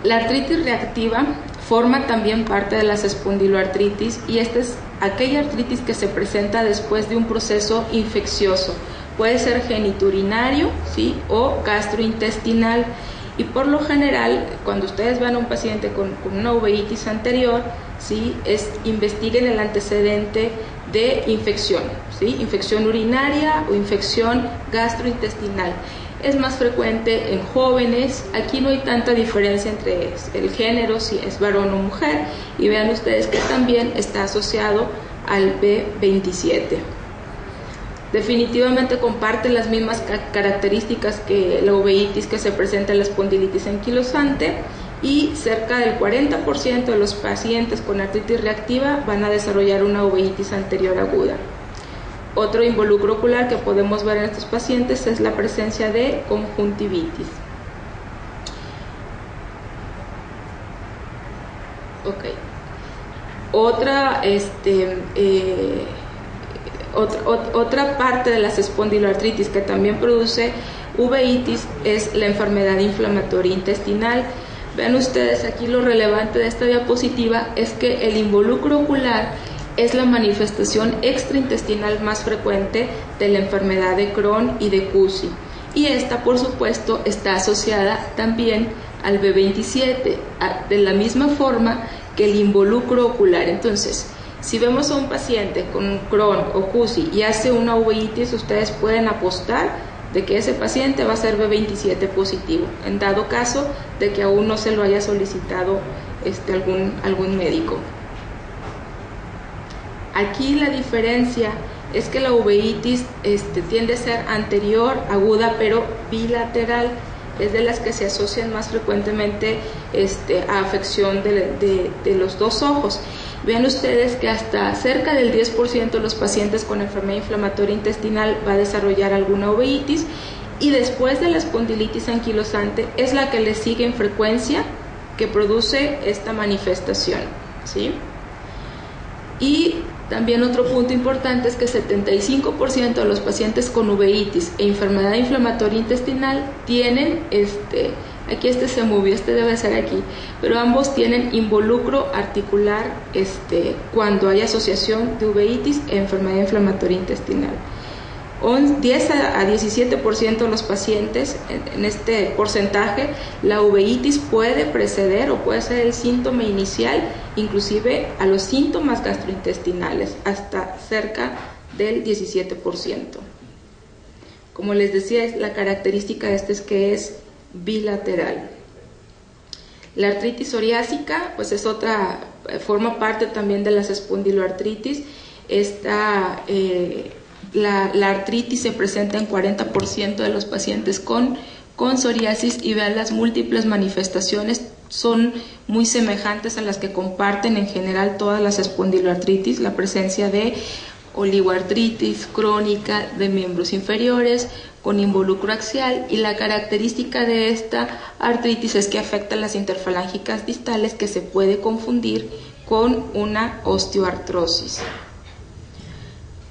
La artritis reactiva forma también parte de las espondiloartritis y esta es aquella artritis que se presenta después de un proceso infeccioso. Puede ser genitourinario, ¿sí?, o gastrointestinal. Y por lo general, cuando ustedes vean a un paciente con una uveitis anterior, ¿sí?, investiguen el antecedente de infección, ¿sí?, infección urinaria o infección gastrointestinal. Es más frecuente en jóvenes. Aquí no hay tanta diferencia entre el género, si es varón o mujer, y vean ustedes que también está asociado al B27. Definitivamente comparte las mismas características que la uveitis que se presenta en la espondilitis anquilosante, y cerca del 40% de los pacientes con artritis reactiva van a desarrollar una uveitis anterior aguda. Otro involucro ocular que podemos ver en estos pacientes es la presencia de conjuntivitis. Otra parte de las espondiloartritis que también produce uveitis es la enfermedad inflamatoria intestinal. Vean ustedes aquí lo relevante de esta diapositiva es que el involucro ocular es la manifestación extraintestinal más frecuente de la enfermedad de Crohn y de Cusi, y esta por supuesto está asociada también al B27 de la misma forma que el involucro ocular. Entonces, si vemos a un paciente con Crohn o Cusi y hace una uveitis, ustedes pueden apostar de que ese paciente va a ser B27 positivo, en dado caso de que aún no se lo haya solicitado algún médico. Aquí la diferencia es que la uveitis tiende a ser anterior, aguda, pero bilateral. Es de las que se asocian más frecuentemente a afección de los dos ojos. Vean ustedes que hasta cerca del 10% de los pacientes con enfermedad inflamatoria intestinal va a desarrollar alguna uveitis, y después de la espondilitis anquilosante es la que le sigue en frecuencia que produce esta manifestación, ¿sí? Y también otro punto importante es que 75% de los pacientes con uveitis e enfermedad inflamatoria intestinal tienen, aquí se movió, debe ser aquí, pero ambos tienen involucro articular cuando hay asociación de uveitis e enfermedad inflamatoria intestinal. 10 a 17% de los pacientes, en este porcentaje, la uveitis puede preceder o puede ser el síntoma inicial, inclusive a los síntomas gastrointestinales, hasta cerca del 17%. Como les decía, la característica de es que es bilateral. La artritis psoriásica, pues es otra, forma parte también de las espondiloartritis. La artritis se presenta en 40% de los pacientes con psoriasis, y vean las múltiples manifestaciones, son muy semejantes a las que comparten en general todas las espondiloartritis: la presencia de oligoartritis crónica de miembros inferiores con involucro axial, y la característica de esta artritis es que afecta las interfalángicas distales, que se puede confundir con una osteoartrosis.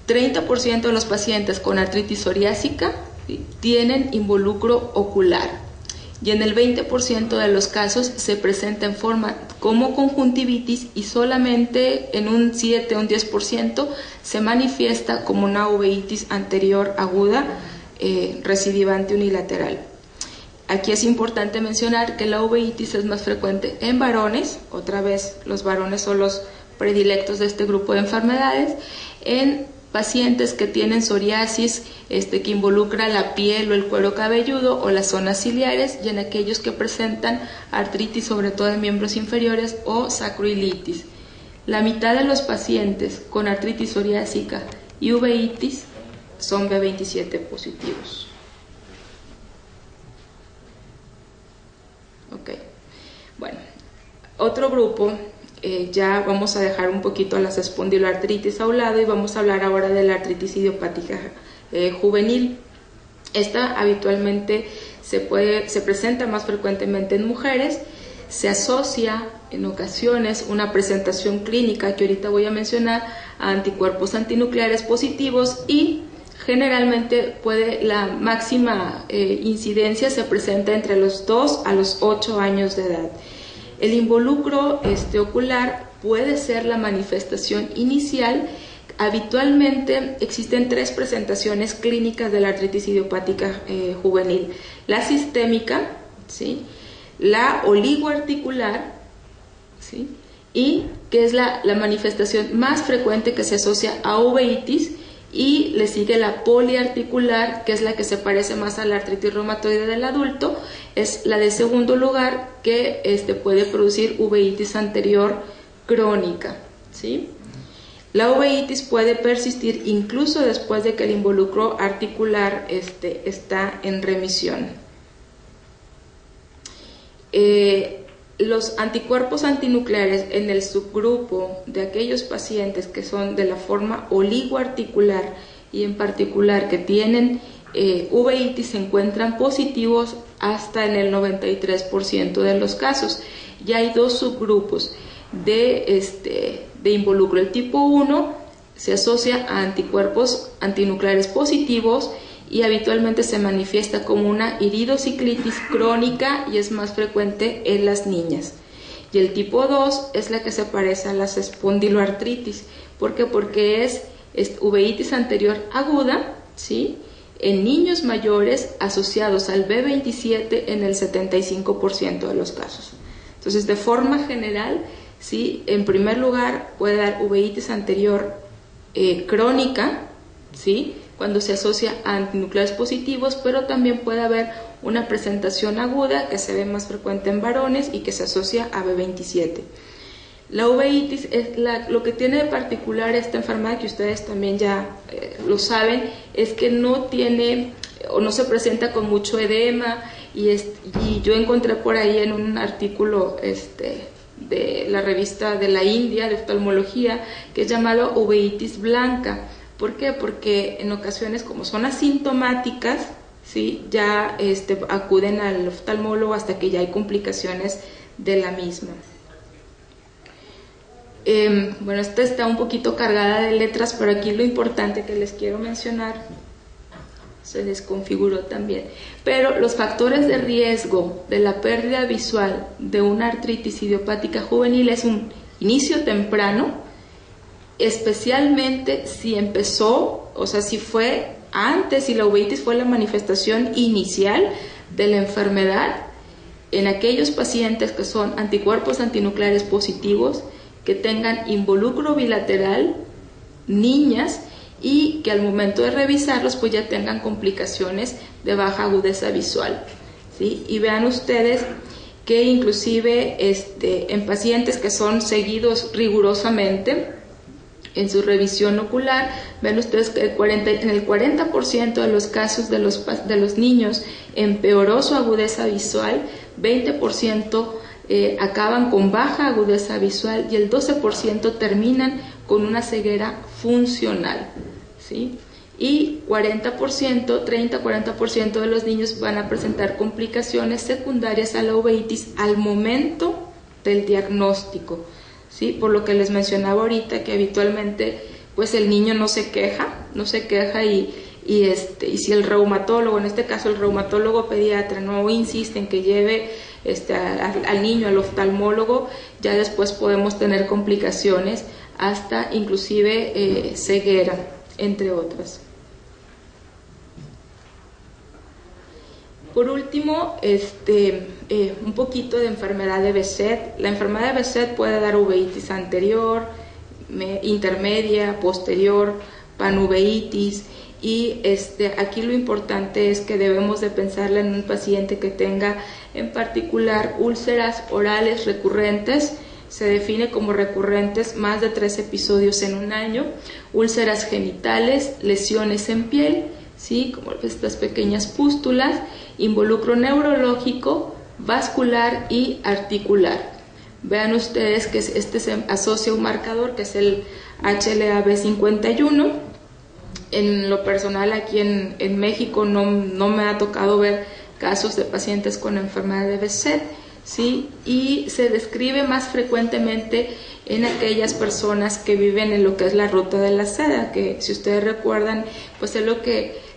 30% de los pacientes con artritis psoriásica tienen involucro ocular, y en el 20% de los casos se presenta en forma como conjuntivitis, y solamente en un 7 o un 10% se manifiesta como una uveitis anterior aguda recidivante unilateral. Aquí es importante mencionar que la uveitis es más frecuente en varones, otra vez los varones son los predilectos de este grupo de enfermedades, en pacientes que tienen psoriasis que involucra la piel o el cuero cabelludo o las zonas ciliares, y en aquellos que presentan artritis sobre todo en miembros inferiores o sacroilitis. La mitad de los pacientes con artritis psoriásica y uveitis son B27 positivos. Bueno, otro grupo, ya vamos a dejar un poquito las espondiloartritis a un lado y vamos a hablar ahora de la artritis idiopática juvenil. Esta habitualmente se presenta más frecuentemente en mujeres, se asocia en ocasiones una presentación clínica que ahorita voy a mencionar a anticuerpos antinucleares positivos, y generalmente la máxima incidencia se presenta entre los 2 a los 8 años de edad. El involucro ocular puede ser la manifestación inicial. Habitualmente existen 3 presentaciones clínicas de la artritis idiopática juvenil: la sistémica, ¿sí?, la oligoarticular, ¿sí?, y que es la manifestación más frecuente que se asocia a uveitis, y le sigue la poliarticular, que es la que se parece más a la artritis reumatoide del adulto, es la de segundo lugar, que puede producir uveitis anterior crónica, ¿sí? La uveitis puede persistir incluso después de que el involucro articular está en remisión. Los anticuerpos antinucleares en el subgrupo de aquellos pacientes que son de la forma oligoarticular y en particular que tienen uveitis se encuentran positivos hasta en el 93% de los casos. Ya hay 2 subgrupos de involucro. El tipo 1 se asocia a anticuerpos antinucleares positivos y habitualmente se manifiesta como una iridociclitis crónica y es más frecuente en las niñas. Y el tipo 2 es la que se parece a las espondiloartritis. ¿Por qué? Porque es uveitis anterior aguda, ¿sí?, en niños mayores asociados al B27 en el 75% de los casos. Entonces, de forma general, ¿sí?, en primer lugar puede dar uveitis anterior crónica, ¿sí?, cuando se asocia a antinucleares positivos, pero también puede haber una presentación aguda que se ve más frecuente en varones y que se asocia a B27. La uveitis es lo que tiene de particular esta enfermedad, que ustedes también ya lo saben, es que no tiene o no se presenta con mucho edema, y yo encontré por ahí en un artículo de la revista de la India de oftalmología que es llamado uveitis blanca. ¿Por qué? Porque en ocasiones, como son asintomáticas, ¿sí?, ya acuden al oftalmólogo hasta que ya hay complicaciones de la misma. Bueno, esta está un poquito cargada de letras, pero aquí lo importante que les quiero mencionar se desconfiguró también. Pero los factores de riesgo de la pérdida visual de una artritis idiopática juvenil es un inicio temprano, especialmente si empezó, o sea, si fue antes, si la uveitis fue la manifestación inicial de la enfermedad, en aquellos pacientes que son anticuerpos antinucleares positivos, que tengan involucro bilateral, niñas, y que al momento de revisarlos pues ya tengan complicaciones de baja agudeza visual, ¿sí? Y vean ustedes que inclusive en pacientes que son seguidos rigurosamente en su revisión ocular, ven ustedes que en el 40% de los casos de los niños empeoró su agudeza visual, 20% acaban con baja agudeza visual y el 12% terminan con una ceguera funcional, ¿sí? Y 30-40% de los niños van a presentar complicaciones secundarias a la uveitis al momento del diagnóstico, ¿sí? Por lo que les mencionaba ahorita que habitualmente pues el niño no se queja y si el reumatólogo, en este caso el reumatólogo pediatra, no insiste en que lleve al niño al oftalmólogo, ya después podemos tener complicaciones hasta inclusive ceguera, entre otras. Por último, un poquito de enfermedad de Behçet. La enfermedad de Behçet puede dar uveitis anterior, intermedia, posterior, panuveitis, y aquí lo importante es que debemos de pensarla en un paciente que tenga en particular úlceras orales recurrentes. Se define como recurrentes más de 3 episodios en un año, úlceras genitales, lesiones en piel, ¿sí?, como estas pequeñas pústulas, involucro neurológico, vascular y articular. Vean ustedes que se asocia a un marcador que es el HLA-B51. En lo personal aquí en México no me ha tocado ver casos de pacientes con enfermedad de Behçet, ¿sí? Y se describe más frecuentemente en aquellas personas que viven en lo que es la ruta de la seda, que si ustedes recuerdan, pues es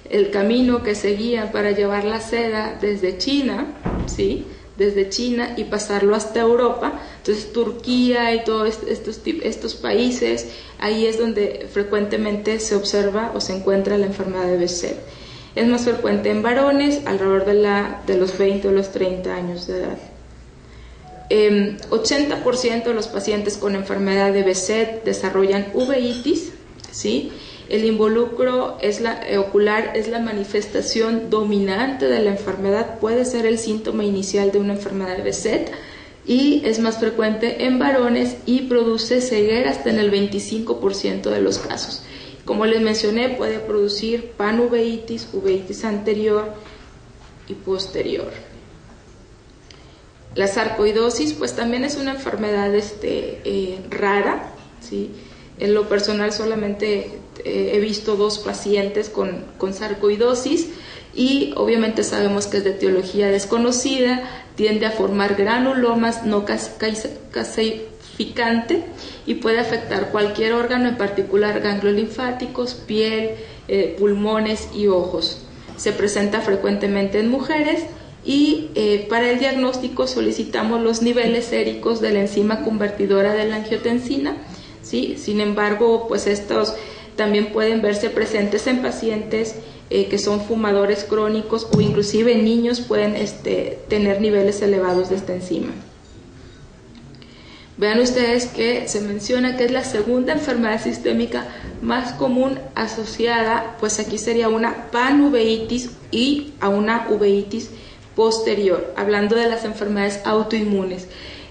el camino que seguían para llevar la seda desde China, ¿sí?, desde China y pasarlo hasta Europa, Entonces Turquía y todos estos países, ahí es donde frecuentemente se observa o se encuentra la enfermedad de Behçet. Es más frecuente en varones alrededor de los 20 o los 30 años de edad. 80% de los pacientes con enfermedad de Behçet desarrollan uveitis, ¿sí? El involucro ocular es la manifestación dominante de la enfermedad, puede ser el síntoma inicial de una enfermedad de Behçet y es más frecuente en varones y produce ceguera hasta en el 25% de los casos. Como les mencioné, puede producir panuveitis, uveitis anterior y posterior. La sarcoidosis pues también es una enfermedad rara, ¿sí? En lo personal solamente he visto 2 pacientes con sarcoidosis y obviamente sabemos que es de etiología desconocida, tiende a formar granulomas no calcificante y puede afectar cualquier órgano, en particular ganglios linfáticos, piel, pulmones y ojos. Se presenta frecuentemente en mujeres y para el diagnóstico solicitamos los niveles séricos de la enzima convertidora de la angiotensina, ¿sí? Sin embargo, pues estos también pueden verse presentes en pacientes que son fumadores crónicos o inclusive niños pueden tener niveles elevados de esta enzima. Vean ustedes que se menciona que es la segunda enfermedad sistémica más común asociada, pues aquí sería una panuveitis y a una uveitis posterior, hablando de las enfermedades autoinmunes.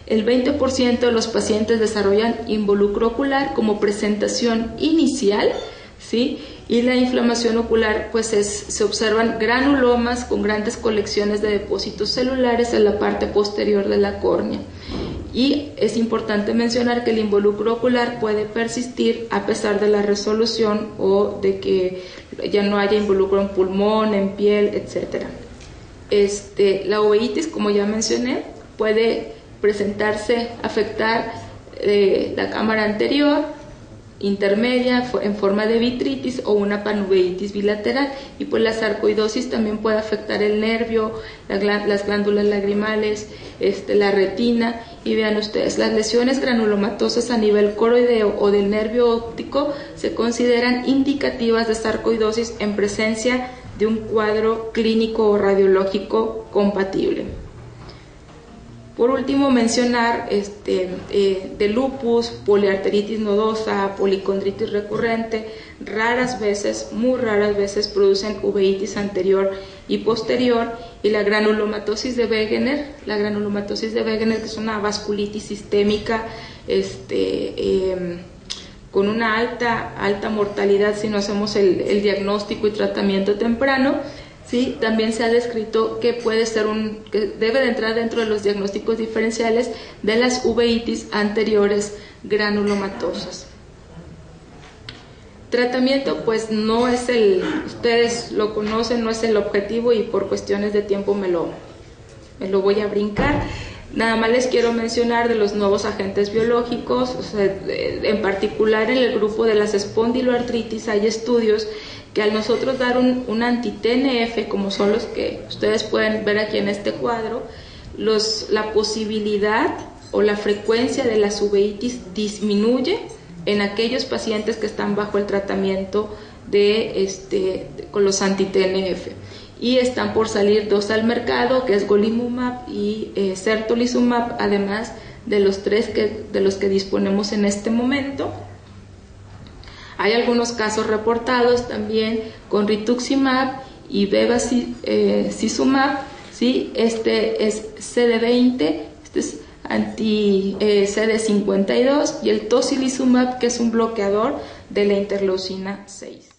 El 20% de los pacientes desarrollan involucro ocular como presentación inicial, ¿sí? Y la inflamación ocular, pues se observan granulomas con grandes colecciones de depósitos celulares en la parte posterior de la córnea. Y es importante mencionar que el involucro ocular puede persistir a pesar de la resolución o de que ya no haya involucro en pulmón, en piel, etc. La uveitis, como ya mencioné, puede presentarse, afectar la cámara anterior, intermedia, en forma de vitritis o una panuveitis bilateral, y pues la sarcoidosis también puede afectar el nervio, las glándulas lagrimales, la retina, y vean ustedes, las lesiones granulomatosas a nivel coroideo o del nervio óptico se consideran indicativas de sarcoidosis en presencia de un cuadro clínico o radiológico compatible. Por último, mencionar de lupus, poliarteritis nodosa, policondritis recurrente, raras veces, muy raras veces producen uveitis anterior y posterior, y la granulomatosis de Wegener, que es una vasculitis sistémica con una alta mortalidad si no hacemos el diagnóstico y tratamiento temprano. Sí, también se ha descrito que que debe de entrar dentro de los diagnósticos diferenciales de las uveitis anteriores granulomatosas. Tratamiento, pues no es ustedes lo conocen, no es el objetivo y por cuestiones de tiempo me lo voy a brincar. Nada más les quiero mencionar de los nuevos agentes biológicos, en particular en el grupo de las espondiloartritis hay estudios que al nosotros dar un anti-TNF, como son los que ustedes pueden ver aquí en este cuadro, la posibilidad o la frecuencia de las uveitis disminuye en aquellos pacientes que están bajo el tratamiento con los anti-TNF. Y están por salir 2 al mercado, que es golimumab y certolizumab, además de los 3 de los que disponemos en este momento. Hay algunos casos reportados también con rituximab y bevacizumab, ¿sí? Este es CD20, este es anti-CD52 y el tocilizumab, que es un bloqueador de la interleucina 6.